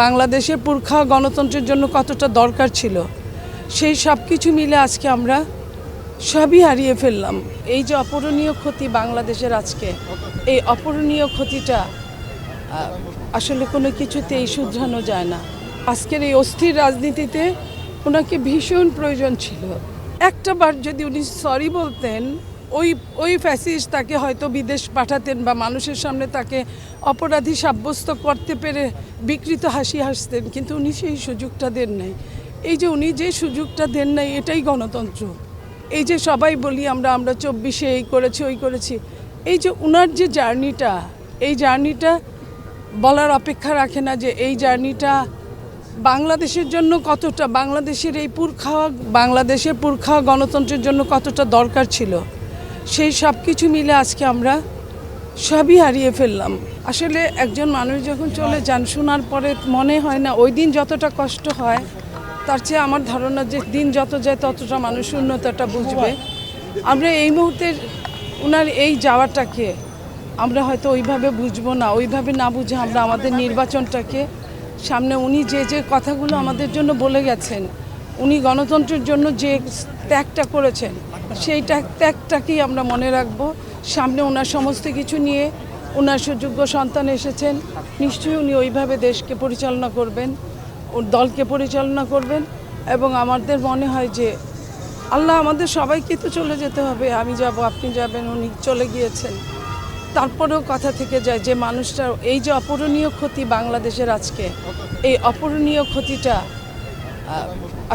বাংলাদেশের পুরখা গণতন্ত্রের জন্য কতটা দরকার ছিল, সেই সব কিছু মিলে আজকে আমরা সবই হারিয়ে ফেললাম। এই যে অপূরণীয় ক্ষতি বাংলাদেশের আজকে, এই অপূরণীয় ক্ষতিটা আসলে কোনো কিছুতেই শুধরানো যায় না। আজকের এই অস্থির রাজনীতিতে ওনাকে ভীষণ প্রয়োজন ছিল। একটা বার যদি উনি সরি বলতেন, ওই ফ্যাসিস্ট তাকে হয়তো বিদেশ পাঠাতেন বা মানুষের সামনে তাকে অপরাধী সাব্যস্ত করতে পেরে বিকৃত হাসি হাসতেন, কিন্তু উনি সেই সুযোগটা দেন নাই। এই যে উনি যে সুযোগটা দেন নাই, এটাই গণতন্ত্র। এই যে সবাই বলি আমরা 24-এ এই করেছি ওই করেছি, এই যে উনার যে জার্নিটা, এই জার্নিটা বলার অপেক্ষা রাখে না যে এই জার্নিটা বাংলাদেশের জন্য কতটা, বাংলাদেশের এই বাংলাদেশের পুরখা গণতন্ত্রের জন্য কতটা দরকার ছিল, সেই সব কিছু মিলে আজকে আমরা সবই হারিয়ে ফেললাম। আসলে একজন মানুষ যখন চলে যান, শোনার পরে মনে হয় না ওই দিন যতটা কষ্ট হয়, তার চেয়ে আমার ধারণা যে দিন যত যায় ততটা মানুষ শূন্যতাটা বুঝবে। আমরা এই মুহূর্তের ওনার এই যাওয়াটাকে আমরা হয়তো ওইভাবে বুঝবো না, ওইভাবে না বুঝে আমরা আমাদের নির্বাচনটাকে সামনে, উনি যে কথাগুলো আমাদের জন্য বলে গেছেন, উনি গণতন্ত্রের জন্য যে ত্যাগটা করেছেন, সেই ত্যাগটাকেই আমরা মনে রাখবো। সামনে ওনার সমস্ত কিছু নিয়ে ওনার সুযোগ্য সন্তান এসেছেন, নিশ্চয়ই উনি ওইভাবে দেশকে পরিচালনা করবেন, ওর দলকে পরিচালনা করবেন। এবং আমাদের মনে হয় যে আল্লাহ আমাদের সবাইকে তো চলে যেতে হবে, আমি যাব, আপনি যাবেন, উনি চলে গিয়েছেন, তারপরেও কথা থেকে যায় যে মানুষটার এই যে অপূরণীয় ক্ষতি বাংলাদেশের আজকে, এই অপূরণীয় ক্ষতিটা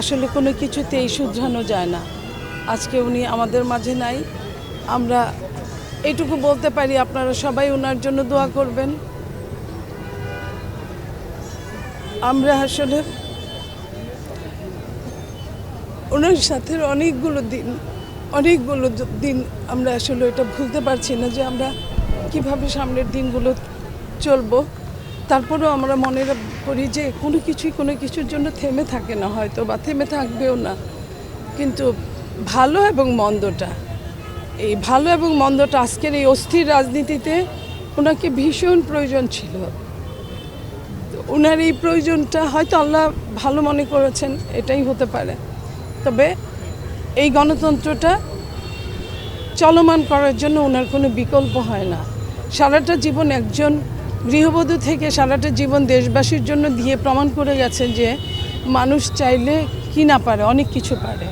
আসলে কোনো কিছুতেই শুধরানো যায় না। আজকে উনি আমাদের মাঝে নাই। আমরা এইটুকু বলতে পারি, আপনারা সবাই ওনার জন্য দোয়া করবেন। আমরা আসলে ওনার সাথে অনেকগুলো দিন আমরা আসলে এটা ভুলতে পারছি না যে আমরা কিভাবে সামনের দিনগুলো চলবো। তারপরেও আমরা মনে করি যে কোনো কিছুর জন্য থেমে থাকে না, হয়তো বা থেমে থাকবেও না, কিন্তু ভালো এবং মন্দটা, এই ভালো এবং মন্দটা আজকের এই অস্থির রাজনীতিতে ওনাকে ভীষণ প্রয়োজন ছিল। ওনার এই প্রয়োজনটা হয়তো আল্লাহ ভালো মনে করেছেন, এটাই হতে পারে। তবে এই গণতন্ত্রটা চলমান করার জন্য ওনার কোনো বিকল্প হয় না। সারাটা জীবন একজন গৃহবধূ থেকে সারাটা জীবন দেশবাসীর জন্য দিয়ে প্রমাণ করে গেছেন যে মানুষ চাইলে কি না পারে, অনেক কিছু পারে।